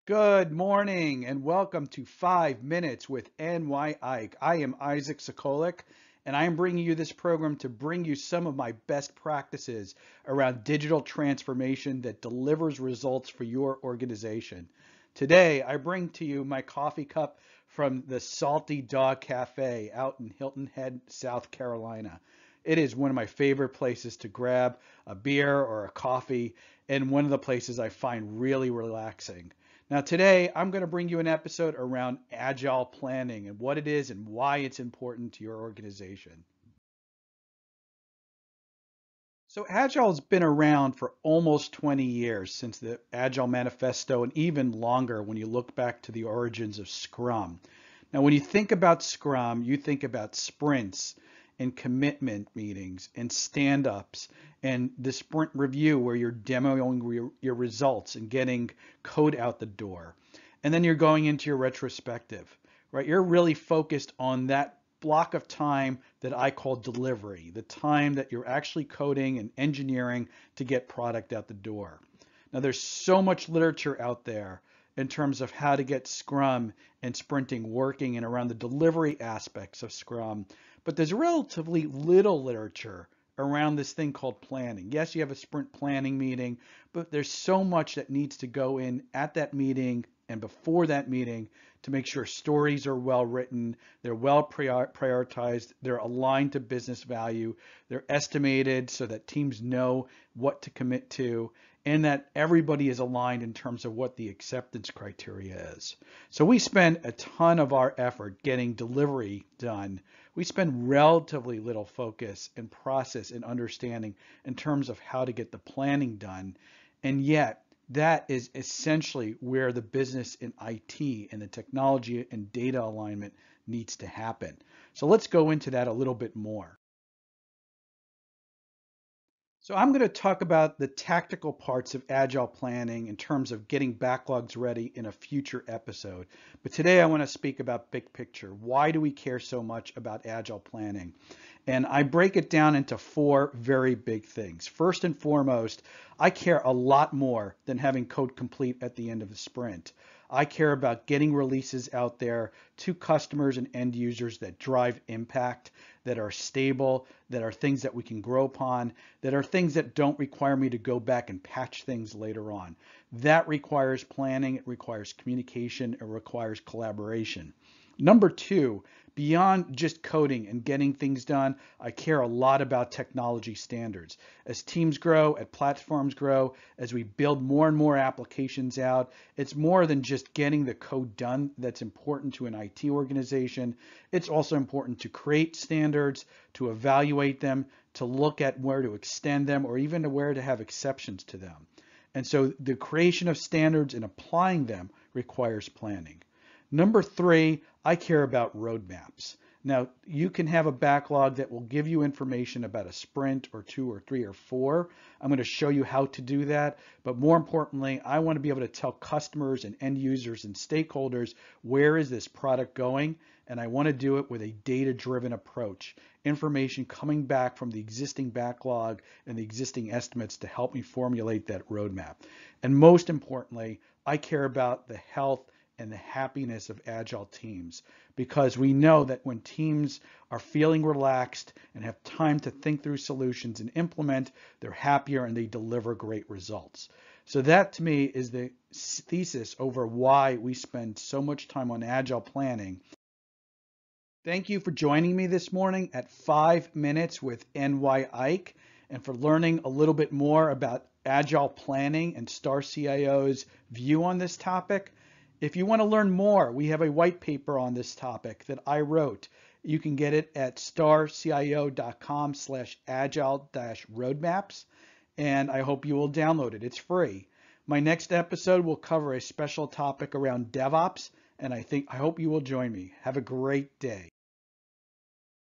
Good morning and welcome to 5 Minutes with NY Ike. I am Isaac Sacolick and I am bringing you this program to bring you some of my best practices around digital transformation that delivers results for your organization. Today, I bring to you my coffee cup from the Salty Dog Cafe out in Hilton Head, South Carolina. It is one of my favorite places to grab a beer or a coffee and one of the places I find really relaxing. Now, today I'm going to bring you an episode around agile planning and what it is and why it's important to your organization. So, Agile's been around for almost 20 years since the Agile Manifesto, and even longer when you look back to the origins of Scrum. Now, when you think about Scrum, you think about sprints and commitment meetings and stand-ups and the sprint review where you're demoing your results and getting code out the door. And then you're going into your retrospective, right? You're really focused on that block of time that I call delivery, the time that you're actually coding and engineering to get product out the door. Now, there's so much literature out there in terms of how to get Scrum and sprinting working and around the delivery aspects of Scrum, but there's relatively little literature around this thing called planning. Yes, you have a sprint planning meeting, but there's so much that needs to go in at that meeting and before that meeting to make sure stories are well written, they're well prioritized, they're aligned to business value, they're estimated so that teams know what to commit to, and that everybody is aligned in terms of what the acceptance criteria is. So we spend a ton of our effort getting delivery done. We spend relatively little focus and process and understanding in terms of how to get the planning done. And yet, that is essentially where the business in IT and the technology and data alignment needs to happen. So let's go into that a little bit more. So I'm going to talk about the tactical parts of agile planning in terms of getting backlogs ready in a future episode. But today I want to speak about big picture. Why do we care so much about agile planning? And I break it down into four very big things. First and foremost, I care a lot more than having code complete at the end of the sprint. I care about getting releases out there to customers and end users that drive impact, that are stable, that are things that we can grow upon, that are things that don't require me to go back and patch things later on. That requires planning, it requires communication, it requires collaboration. Number two, beyond just coding and getting things done, I care a lot about technology standards. As teams grow, as platforms grow, as we build more and more applications out, it's more than just getting the code done that's important to an IT organization. It's also important to create standards, to evaluate them, to look at where to extend them, or even to where to have exceptions to them. And so the creation of standards and applying them requires planning. Number three, I care about roadmaps. Now, you can have a backlog that will give you information about a sprint or two or three or four. I'm going to show you how to do that. But more importantly, I want to be able to tell customers and end users and stakeholders, where is this product going? And I want to do it with a data-driven approach. Information coming back from the existing backlog and the existing estimates to help me formulate that roadmap. And most importantly, I care about the health and the happiness of agile teams, because we know that when teams are feeling relaxed and have time to think through solutions and implement, they're happier and they deliver great results. So that to me is the thesis over why we spend so much time on agile planning. Thank you for joining me this morning at 5 Minutes with NY Ike and for learning a little bit more about agile planning and Star CIO's view on this topic. If you want to learn more, we have a white paper on this topic that I wrote. You can get it at starcio.com/agile-roadmaps, and I hope you will download it. It's free. My next episode will cover a special topic around DevOps, and I hope you will join me. Have a great day.